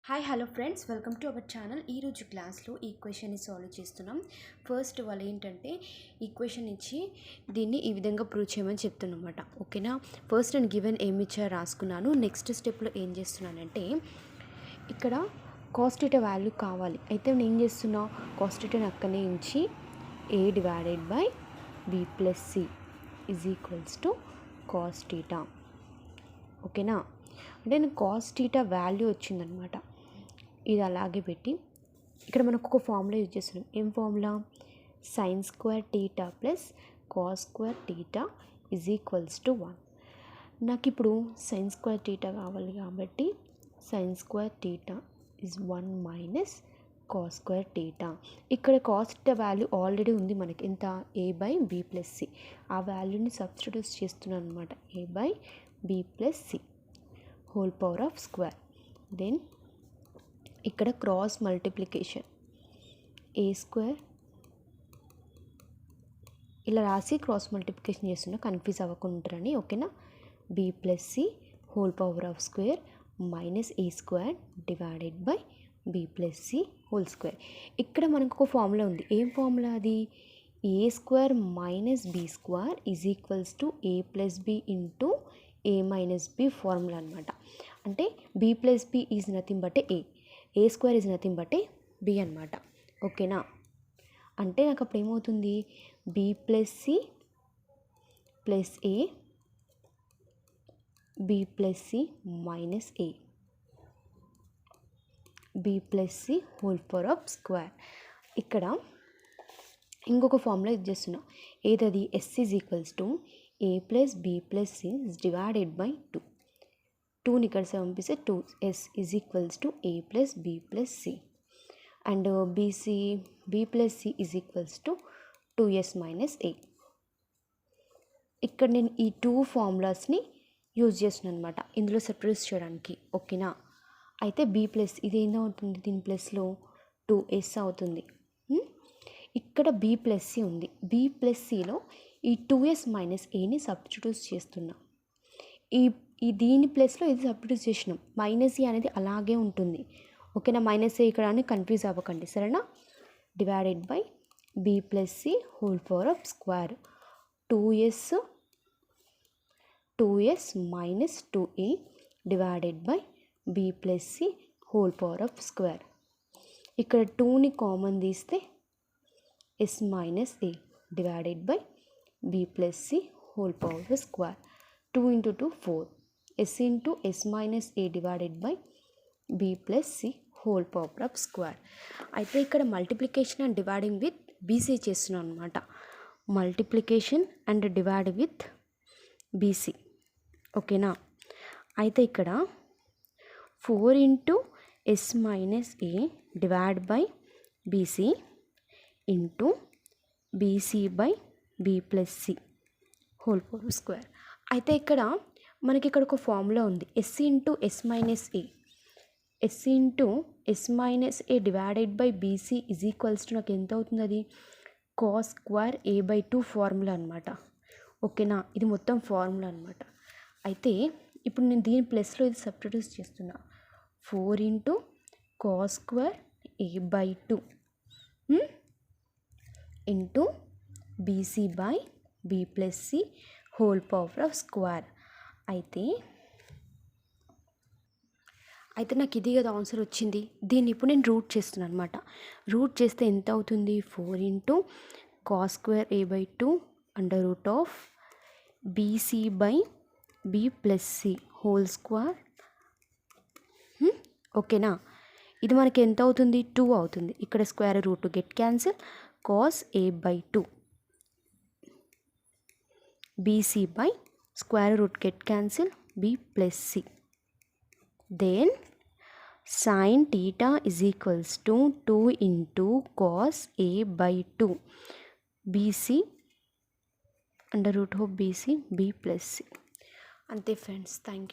Hello friends, welcome to our channel. ఈరోజు క్లాస్లో ఈక్వేషన్ని సాల్వ్ చేస్తున్నాం. ఫస్ట్ వాళ్ళు ఏంటంటే ఈక్వేషన్ ఇచ్చి దీన్ని ఈ విధంగా ప్రూవ్ చేయమని చెప్తున్నమాట. ఓకేనా, ఫస్ట్ నేను గివెన్ ఏమి ఇచ్చారో రాసుకున్నాను. నెక్స్ట్ స్టెప్లో ఏం చేస్తున్నానంటే ఇక్కడ కాస్టిటా వాల్యూ కావాలి. అయితే నేను ఏం చేస్తున్నా, కాస్టిటాని అక్కడనే ఉంచి a/b+c = కాస్టిటా. ఓకేనా, అంటే నేను కాస్టిటా వాల్యూ వచ్చిందనమాట. ఇది అలాగే పెట్టి ఇక్కడ మనకు ఒక ఫార్ములా యూజ్ చేస్తున్నాం. ఏం ఫార్ములా? sin² + cos² = 1. నాకు ఇప్పుడు sin² కావాలి కాబట్టి sin² is 1 - cos². ఇక్కడ కాస్టిటా వాల్యూ ఆల్రెడీ ఉంది మనకి, ఎంత? a/b+c. ఆ వాల్యూని సబ్స్టిట్యూట్ చేస్తున్నాను అనమాట. a/b+c whole power of square. Then ఇక్కడ క్రాస్ మల్టిప్లికేషన్ a² ఇలా రాసి క్రాస్ మల్టిప్లికేషన్ చేస్తున్నా, కన్ఫ్యూజ్ అవ్వకుండా ఉంటారని. ఓకేనా, b+c whole power of square -a² / b+c² ఇక్కడ మనకు ఒక ఫార్ములా ఉంది. ఏం ఫార్ములా అది? a² - b² = a + b × a - b formula అనమాట. అంటే b+b is nothing but a² is nothing but b అనమాట. ఓకేనా, అంటే నాకు అప్పుడు ఏమవుతుంది? b+c + a b+c - a b+c whole power of square. ఇక్కడ ఇంకొక ఫార్ములా యూజ్ చేస్తున్నా. ఏదది? s = a + b+c / 2. 2ని ఇక్కడ పంపిస్తే 2s = a + b+c and b+c = 2s - a. ఇక్కడ నేను ఈ 2 ఫార్ములాస్ని యూజ్ చేస్తున్నాను అనమాట ఇందులో సబ్స్టిట్యూట్ చేయడానికి. ఓకేనా, అయితే b+ ఇది ఏమవుతుంది? దీని ప్లస్లో 2s అవుతుంది. ఇక్కడ b+c ఉంది. b+cలో ఈ 2s - aని సబ్స్టిట్యూట్ చేస్తున్నా. ఈ దీని ప్లస్లో ఇది సబ్స్టిట్యూట్ చేసినాం. -e అనేది అలాగే ఉంటుంది. ఓకేనా, -a ఇక్కడ అని కన్ఫ్యూజ్ అవ్వకండి, సరేనా? /b+c whole power of square 2s - 2a /b+c whole power of square. ఇక్కడ 2ని కామన్ తీస్తే s - a /b+c whole power of square. 2 × 2 4 s × s - a /b+c whole power of square. అయితే ఇక్కడ multiplication and dividing with BC చేస్తున్నాను అనమాట. Multiplication and divide with BC. ఓకేనా, అయితే ఇక్కడ 4 × s - a /bc × bc/b+c whole power square. అయితే ఇక్కడ మనకి ఇక్కడ ఒక ఫార్ములా ఉంది. s × s - a /bc = నాకు ఎంత అవుతుంది? అది cos²a/2 ఫార్ములా అనమాట. ఓకేనా, ఇది మొత్తం ఫార్ములా అనమాట. అయితే ఇప్పుడు నేను దీని ప్లస్లో ఇది సబ్స్టిట్యూట్ చేస్తున్నా. 4 × cos²a/2 × bc/b+c whole power of square. అయితే నాకు ఇది కదా ఆన్సర్ వచ్చింది. దీన్ని ఇప్పుడు నేను రూట్ చేస్తున్నాను అనమాట. రూట్ చేస్తే ఎంత అవుతుంది? 4 × cos²a/2 √ bc/b+c హోల్ స్క్వేర్. ఓకేనా, ఇది మనకి ఎంత అవుతుంది? 2 అవుతుంది. ఇక్కడ square root get cancel. cos/a/2 bc/√ get cancel b+c. Then sin θ = 2 × cos/a/2 bc √ bc b+c. అంతే ఫ్రెండ్స్, థ్యాంక్ యూ.